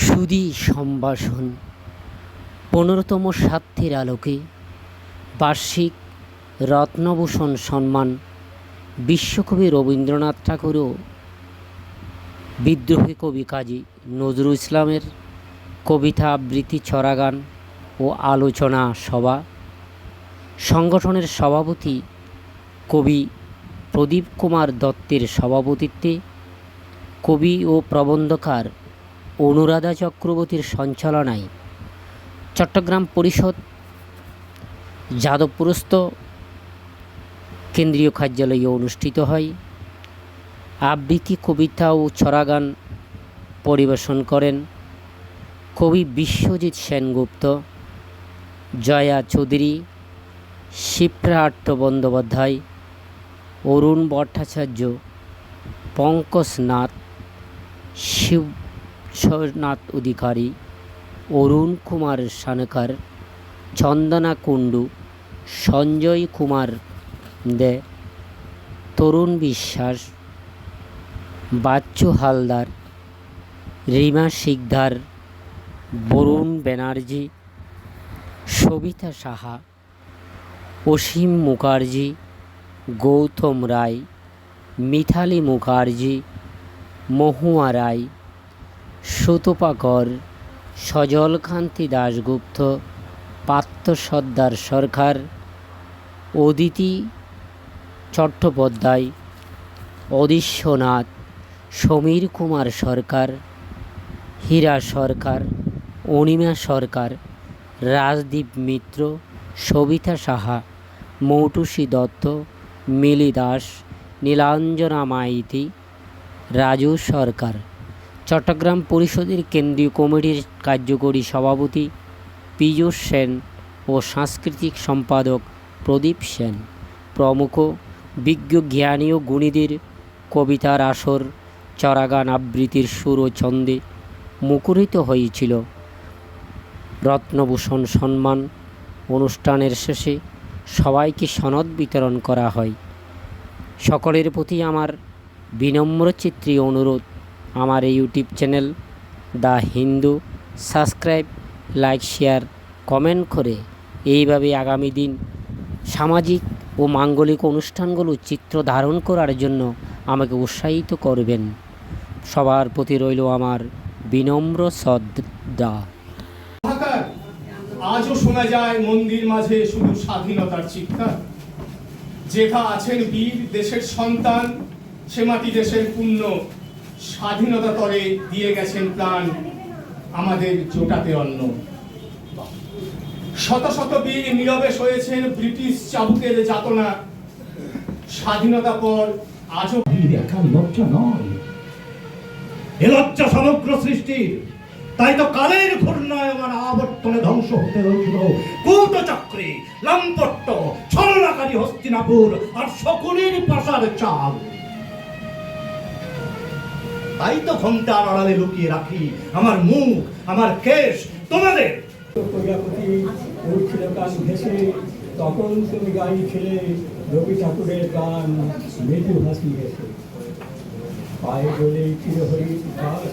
সুধী সম্ভাষণ ১৫তম স্বার্থের আলোকে বার্ষিক রত্নভূষণ সম্মান বিশ্বকবি রবীন্দ্রনাথ ঠাকুর ও বিদ্রোহী কবি কাজী নজরুল ইসলামের কবিতা আবৃত্তি, ছড়াগান ও আলোচনা সভা। সংগঠনের সভাপতি কবি প্রদীপ কুমার দত্তের সভাপতিত্বে কবি ও প্রবন্ধকার অনুরাধা চক্রবর্তীর সঞ্চালনায় চট্টগ্রাম পরিষদ যাদবপুরস্থ কেন্দ্রীয় কার্যালয়ে অনুষ্ঠিত হয়। আবৃত্তি, কবিতা ও ছড়াগান পরিবেশন করেন কবি বিশ্বজিৎ সেনগুপ্ত, জয়া চৌধুরী, শিপ্রার্থ বন্দ্যোপাধ্যায়, অরুণ ভট্টাচার্য, পঙ্কজ নাথ, শিবনাথ অধিকারী, অরুণ কুমার সানকার, চন্দনা কুণ্ডু, সঞ্জয় কুমার দে, তরুণ বিশ্বাস, বাচ্চু হালদার, রিমা শিকদার, বরুণ ব্যানার্জি, সবিতা সাহা, অসীম মুখার্জি, গৌতম রায়, মিথালি মুখার্জি, মহুয়া রায়, সুতপা কর, সজলকান্তি দাশগুপ্ত, পার্থ সর্দার সরকার, অদিতি চট্টোপাধ্যায়, অদিশ্বনাথ, সমীর কুমার সরকার, হীরা সরকার, অনিমা সরকার, রাজদীপ মিত্র, সবিতা সাহা, মৌটুসী দত্ত, মিলি দাস, নীলাঞ্জনা মাইতি, রাজু সরকার। চট্টগ্রাম পরিষদের কেন্দ্রীয় কমিটির কার্যকরী সভাপতি পীযূষ সেন ও সাংস্কৃতিক সম্পাদক প্রদীপ সেন প্রমুখ। বিজ্ঞ জ্ঞানী ও গুণীদের কবিতার আসর, ছড়াগান, আবৃত্তির সুর ও ছন্দে মুখরিত হয়েছিল। রত্নভূষণ সম্মান অনুষ্ঠানের শেষে সবাইকে সনদ বিতরণ করা হয়। সকলের প্রতি আমার বিনম্র চিত্রী অনুরোধ, আমার এই YouTube channel the Hindu subscribe, like, share, comment করে এইভাবে আগামী দিন সামাজিক ও মাঙ্গলিক অনুষ্ঠানগুলো চিত্র ধারণ করার জন্য আমাকে উৎসাহিত করবেন। সবার প্রতি রইল আমার বিনম্র শ্রদ্ধা। আজও শোনা যায় মন্দির মাঝে শুধু স্বাধীনতার চিৎকার। যেথা আছেন বীর দেশের সন্তান, সে মাটি দেশের পুণ্য, স্বাধীনতা তরে দিয়ে গেছেন প্রাণ, আমাদের জোটাতে অন্ন। শত শত বীর নীরবে সয়েছেন ব্রিটিশ চাবুকের যাতনা। স্বাধীনতা পর আজও একা লজ্জা নয়, এ লজ্জা সমগ্র সৃষ্টির। তাই তো কালের ঘূর্ণায়মান আবর্তনে ধ্বংস হতে হয়েছিল কূটচক্রে, লম্পট্ট, ছলনাকারী হস্তিনাপুর আর সকলের পাশার চাল। তাই তো ঘন্টার আড়ালে লুকিয়ে রাখি আমার মুখ, আমার কেশ তোমাদের। প্রজাপতি উঠছিল গান ভেসে, তখন তুমি গাইছিলে রবি ঠাকুরের গান মৃদু হাসি গেছে। পায়ে গলে চিরহরিত ঘাস,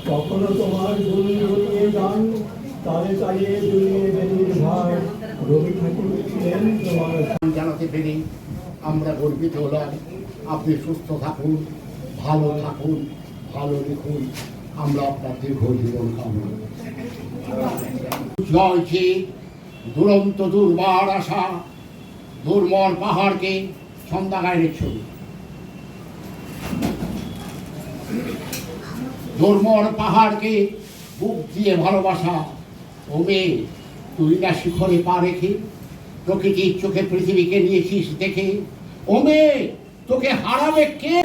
তখনও তোমার গুনগুনিয়ে গান, তালে তালে দুলিয়ে বেদির ভার। রবি ঠাকুর ছিলেন তোমার। জানাতে পেরে আমরা গর্বিত হলাম। আপনি সুস্থ থাকুন, ভালো থাকুন, ভালো লিখুন। আমরা আপনার দীর্ঘ জীবন কামনা। জয় শ্রী দুরন্ত দুর্বার আশা, দুর্মর পাহাড়কে ছন্দা গাইনের ছবি। দুর্মর পাহাড়কে বুক দিয়ে ভালোবাসা, ও মেয়ে তুই না শিখরে পা রেখে প্রকৃতির চোখে পৃথিবীকে নিয়েছিস দেখে। ও মেয়ে তোকে হারাবে কে?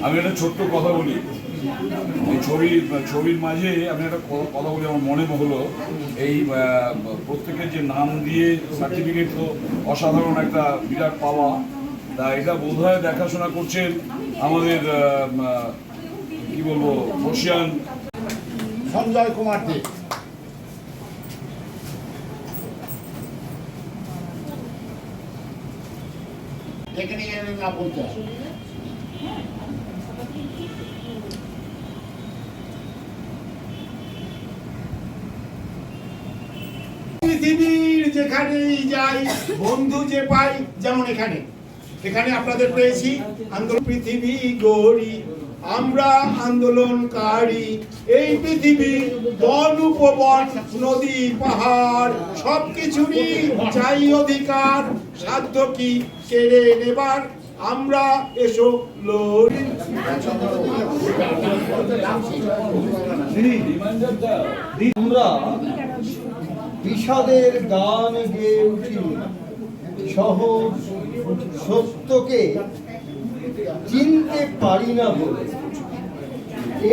আমি একটা ছোট্ট কথা বলি। এই ছবির মাঝে আমি একটা কথা বলি, আমার মনে হলো এই প্রত্যেকের যে নাম দিয়ে সার্টিফিকেট, তো অসাধারণ একটা বিরাট পাওয়া। তা এটা বোধহয় দেখাশোনা করছেন আমাদের কি বলবো বর্ষিয়ান সঞ্জয় কুমার দে। এখানে না বলতে হবে। পৃথিবীর যেখানেই যাই বন্ধু যে পাই, যেমন এখানে আপনাদের পেয়েছি। আন্দোলন পৃথিবী গড়ি আমরা আন্দোলনকারী, এই পৃথিবীর বন উপবন নদী পাহাড় সবকিছুরই চাই অধিকার, সাধ্য কি কেড়ে নেবার আমরা এসো লড়ি। আমরা বিষাদের গান গেয়ে উঠি, সহজ সত্যকে চিনতে পারি না বলে।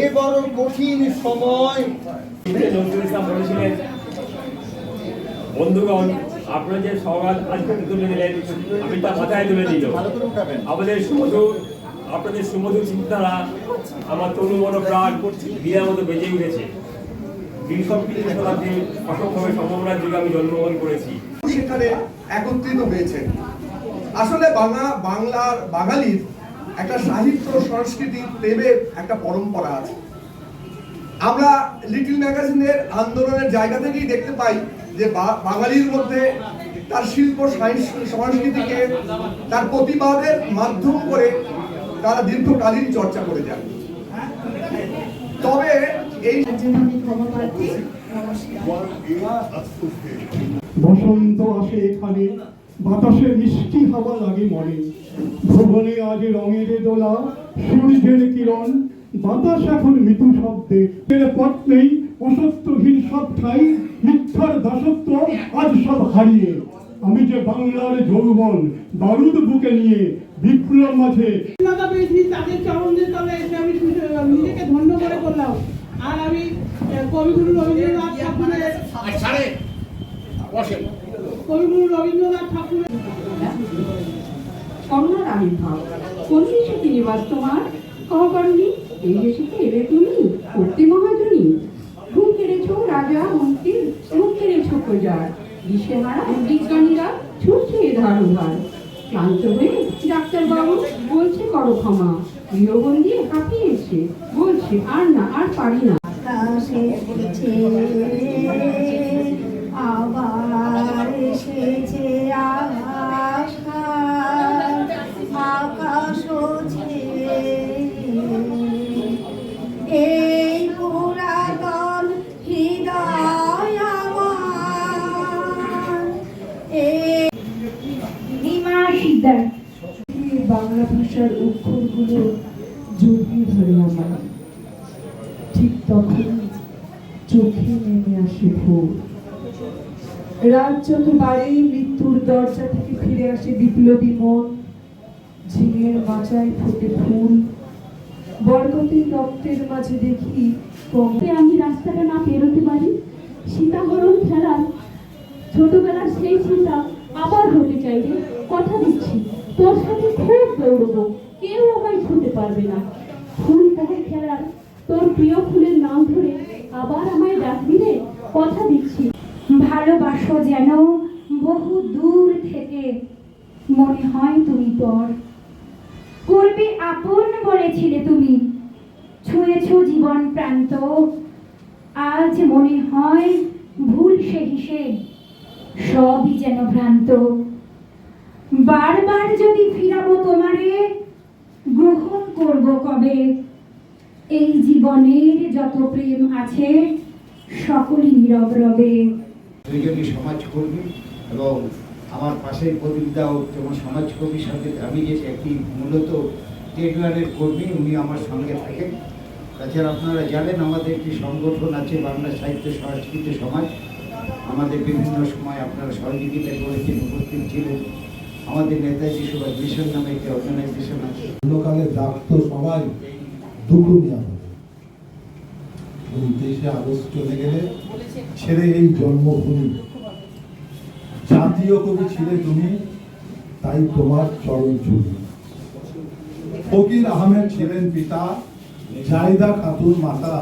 এ বড় কঠিন সময়। নজরুল ইসলাম বলেছিলেন, বন্ধুগণ আপনারা যে সওগাত আজকে তুলে দিলেন আমি তা মাথায় তুলে দিল। আপনাদের সুমধুর চিন্তাধারা আমার তরু মন প্রাণ বিয়ের মতো বেজে উঠেছে। বিংশ শতাব্দীর অসংখ্য সম্ভাবনার যুগে আমি জন্মগ্রহণ করেছি। সেখানে একত্রিত হয়েছে। আসলে বাঙালির একটা সাহিত্য সংস্কৃতি প্রেমের একটা পরম্পরা আছে। আমরা লিটল ম্যাগাজিনের আন্দোলনের জায়গা থেকেই দেখতে পাই যে বাঙালির মধ্যে তার শিল্প সংস্কৃতিকে তার প্রতিবাদের মাধ্যম করে তারা দীর্ঘকালীন চর্চা করে যান। তবে এই বসন্ত আসে এখানে, বাতাসে মিষ্টি হাওয়া লাগে মনে, ভুবনে আজ রঙের দোলা, সূর্যের কিরণ, বাতাস এখন মৃদু শব্দে। এর পথ নেই, অসত্যহীন সব ঠাই, মিথ্যার দাসত্ব আজ সব হারিয়ে। আমি যে বাংলার যৌবন বারুদ বুকে নিয়ে বিপ্লব মাঝে তাদের চরণের তলে এসে আমি নিজেকে ধন্য করে করলাম। আর আমি কবিগুরু রবীন্দ্রনাথ ঠাকুরের করোনার আবির্ভাব কোন দেশে কি নিবাস তোমার কহ করনি, এই দেশে কি এলে তুমি করতে মহাজনী। ঘুম কেড়েছ রাজা মন্ত্রী, ঘুম কেড়েছ প্রজার, দিশেহারা বিজ্ঞানীরা ছুটছে ধারুধার। ক্লান্ত হয়ে ডাক্তারবাবু বলছে করো ক্ষমা, গৃহবন্দী হাঁপিয়েছে বলছে আর না, আর পারি না। আবার এসেছে আকাশ এই পুরাতন হৃদয় বাংলা ভাষার অক্ষরগুলো জড়িয়ে ধরে আমার, ঠিক তখন চোখে নেমে আসে ভোর। রাত যত বাড়ে মৃত্যুর দরজা থেকে ফিরে আসে বিপ্লবী মন, ঝিঙের মাচায় ফোটে ফুল, বরকতের রক্তের মাঝে দেখি আমি রাস্তাটা না পেরোতে পারি। সীতাহরণ খেলার ছোটবেলার সেই সীতা আবার হতে চাইলে কথা দিচ্ছি তোর সাথে খুব দৌড়বো, কেউ আমায় ছুঁতে পারবে না। ফুল তাকে খেলার তোর প্রিয় ফুলের নাম ধরে আবার আমায় ডাকবি রে, কথা দিচ্ছি। ভালোবাসো যেন বহু দূর থেকে, মনে হয় তুমি পর করবে আপন বলেছিলে তুমি, ছুঁয়েছ জীবন প্রান্ত, আজ মনে হয় ভুল সে হিসেব, সবই যেন ভ্রান্ত। বারবার যদি ফিরাবো তোমারে, গ্রহণ করব কবে, এই জীবনের যত প্রেম আছে সকলই নীরব রবে। দুইজনই সমাজকর্মী এবং আমার পাশের প্রদীপদাও যেমন সমাজকর্মীর সাথে আমি যে একটি মূলত ট্রেড কর্মী, উনি আমার সঙ্গে থাকেন। তাছাড়া আপনারা জানেন আমাদের একটি সংগঠন আছে বাংলা সাহিত্য সংস্কৃতি সমাজ, আমাদের বিভিন্ন সময় আপনারা সহযোগিতা করেছেন, উপস্থিত ছিলেন। আমাদের নেতাজি সুভাষ মিশন নামে একটি অর্গানাইজেশন আছে। অন্যকালে ডাকতো সবাই দুটুমিয়া বলে, 29শে আগস্ট চলে গেলে ছেড়ে এই জন্মভূমি। জাতীয় কবি ছিলে তুমি, তাই তোমার চরণ ছুঁই। ফকির আহমেদ ছিলেন পিতা, জাহিদা খাতুন মাতা।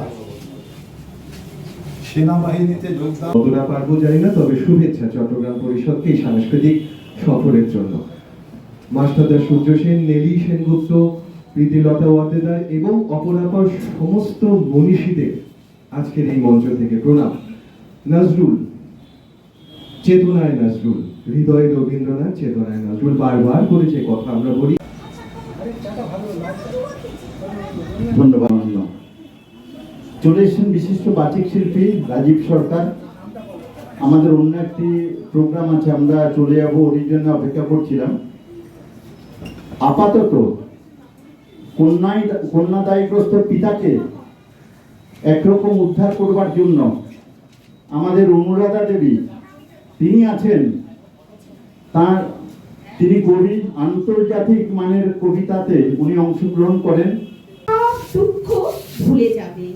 সেনাবাহিনীতে যোগদান কতটা পারবো জানি না, তবে শুভেচ্ছা চট্টগ্রাম পরিষদকে এই সাংস্কৃতিক সফরের জন্য। মাস্টারদা সূর্য সেন, নেলি সেনগুপ্ত, প্রীতিলতা ওয়াদ্দেদার এবং অপরাপর সমস্ত মনীষীদের আজকের এই মঞ্চ থেকে প্রণাম। নজরুল, চেতনায় নজরুল, হৃদয়ে রবীন্দ্রনাথ, চেতনায় নজরুল, বারবার করে যে কথা আমরা বলি। ধন্যবাদ। চলে এসেছেন বিশিষ্ট বাচিক শিল্পী রাজীব সরকার। আমাদের অন্য একটি প্রোগ্রাম আছে, আমরা চলে যাব, ওর জন্য অপেক্ষা করছিলাম। আপাতত কন্যাদায়গ্রস্ত পিতাকে একরকম উদ্ধার করবার জন্য আমাদের অনুরাধা দেবী, তিনি আছেন। তিনি কবি, আন্তর্জাতিক মানের কবিতাতে উনি অংশগ্রহণ করেন। দুঃখ ভুলে যাবে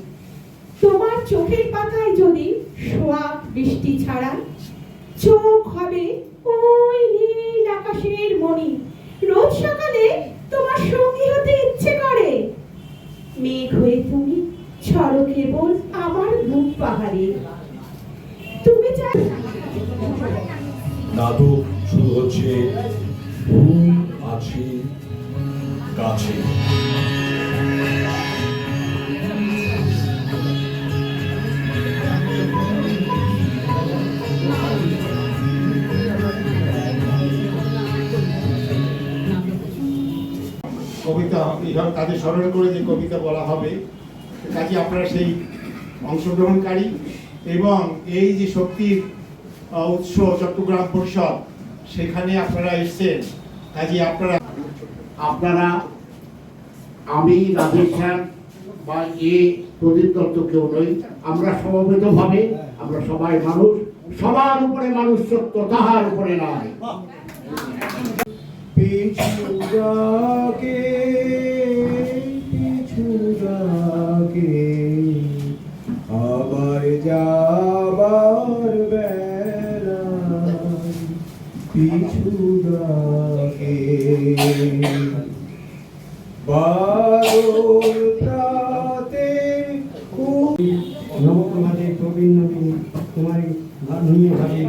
তোমার চোখের পাতায় যদি সোয়াব বৃষ্টি ছাড়া, চোখ হবে ওই নীল আকাশের মণি। রোজ সকালে তোমার সঙ্গী হতে ইচ্ছে করে, মেঘ হয়ে তুমি ছড়ো কেবল আমার বুক পাহাড়ে। তুমি চাই নাটক শুরু হচ্ছে ভুল আছে কাছে। কবিতা এইভাবে তাদের স্মরণ করে যে কবিতা বলা হবে, কাজে আপনারা সেই অংশগ্রহণকারী এবং এই যে শক্তির উৎস চট্টগ্রাম পরিষদ, সেখানে আপনারা এসেছেন। কাজে আপনারা, আমি রাজীব খান বা প্রদীপ দত্ত কেউ নই, আমরা সমবেতভাবে, আমরা সবাই মানুষ, সবার উপরে মানুষ সত্য, তাহার উপরে নয়। পিছু ডাকে, পিছু ডাকে, আবার যাবার বেলা, পিছু ডাকে, বারোটাতে নবপ্রভাতে প্রবীণ নবীন কুমারী নিয়ে ভাবে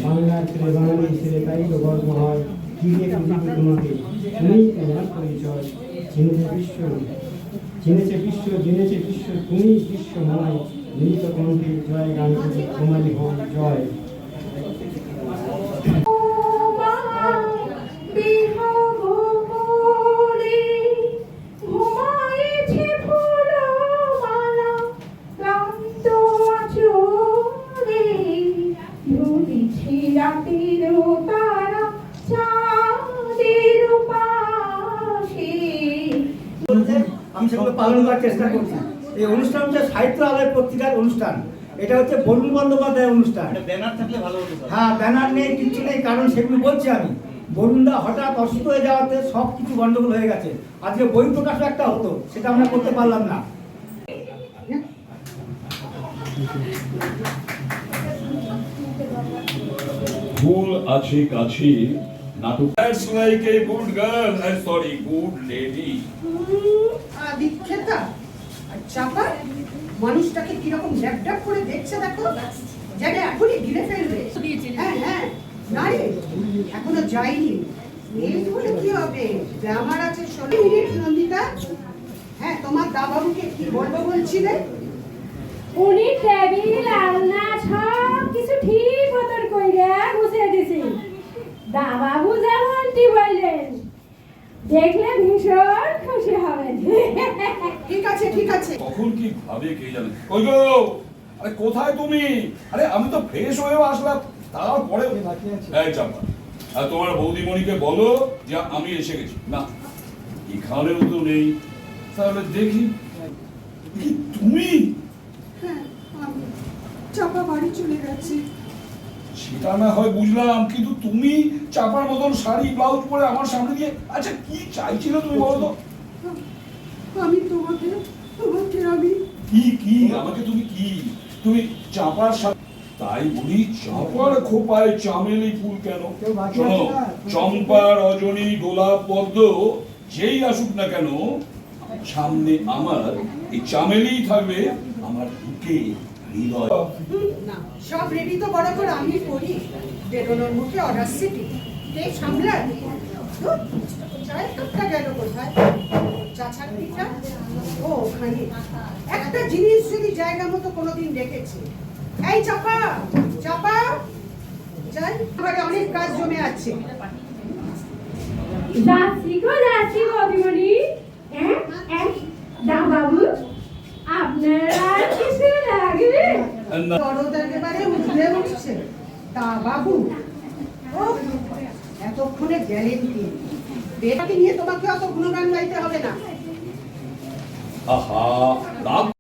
বাংলার ছেলে, বাঙালি ছেলে, তাই তো গর্ব হয়। জিনিয়ে খুঁজিবে তোমাকে, তুমি তোমার পরিচয়। চিনেছে বিশ্ব, চিনেছে বিশ্ব, জেনেছে বিশ্ব, তুমি বিশ্বময়। মিলিত কণ্ঠে জয় গান করে তোমারই হোক জয়। আমি সেগুলো পালন করার চেষ্টা করছি। এই অনুষ্ঠানটা সাহিত্য আলয় পত্রিকার অনুষ্ঠান, এটা হচ্ছে বরুণ বন্দ্যোপাধ্যায়ের অনুষ্ঠান। ব্যানার থাকলে ভালো হতো। হ্যাঁ, ব্যানার নেই, কিচ্ছু নেই, কারণ সেগুলো বলছি আমি। বরুণদা হঠাৎ অসুস্থ হয়ে যাওয়াতে সব কিছু গন্ডগোল হয়ে গেছে। আজকে বই প্রকাশও একটা হতো, সেটা আমরা করতে পারলাম না। ভুল আছে কাছে নাটক। That's like a good girl, sorry, good lady. দীক্ষেতা চাপা মানুষটাকে কিরকম ল্যাপটপ করে দেখছে দেখো, যেন এখনই গিলে ফেলবে। হ্যাঁ হ্যাঁ, না রে এখনো যায়নি। এই বলে কি হবে, গ্রামার আছে। শোনো নন্দিতা, হ্যাঁ তোমার দাবাবুকে কি বলবো বলছিলে? উনি টেবিল আলনা সব কিছু ঠিক মতন কইরা গুছিয়ে দিছি। দাবাবু যেমনটি বললেন, দেখলে ভীষণ খুশি হবেন। ঠিক আছে ঠিক আছে। কখন কি ভাবে কে জানে। কই গো, আরে কোথায় তুমি? আরে আমি তো ফ্রেশ হয়েও আসলাম, তারপরে এই চাপা, আর তোমার বৌদিমণিকে বলো যে আমি এসে গেছি। না, এখানেও তো নেই। তাহলে দেখি কি তুমি। হ্যাঁ, আমি চাপা বাড়ি চলে গেছি। সেটা না হয় বুঝলাম, কিন্তু তুমি চাপার মতন শাড়ি ব্লাউজ পরে আমার সামনে দিয়ে, আচ্ছা কি চাইছিল তুমি বলো তো? আমি তোমাকে আমি কি কি আমাকে তুমি কি তুমি চাপার সাথে তাই বলি চাপার খোপায় চামেলি ফুল কেন? শোনো, চম্পা, রজনী, গোলাপ, পদ্ম যেই আসুক না কেন, সামনে আমার এই চামেলি থাকবে আমার বুকে, হৃদয়। না, সব রেডি তো বড় করে আমি করি। বেরোনোর মুখে অর্ডার সিটি কে সামলায়? চায়ের কাপটা গেল কোথায়? চা ছাকনিটা ও ওখানে। একটা জিনিস যদি জায়গা মতো কোনোদিন রেখেছে। এই চাপা, চাপা যাই, ঘরে অনেক কাজ জমে আছে। যাচ্ছি গো দিদিমণি। দা বাবু, আপনার আর কিছু লাগবে? দরদ একেবারে উঠলে উঠছে। তা বাবু, ও এতক্ষণে গেলেন কি? বেটাকে নিয়ে তোমাকে অত গুণগান গাইতে হবে না। আহা,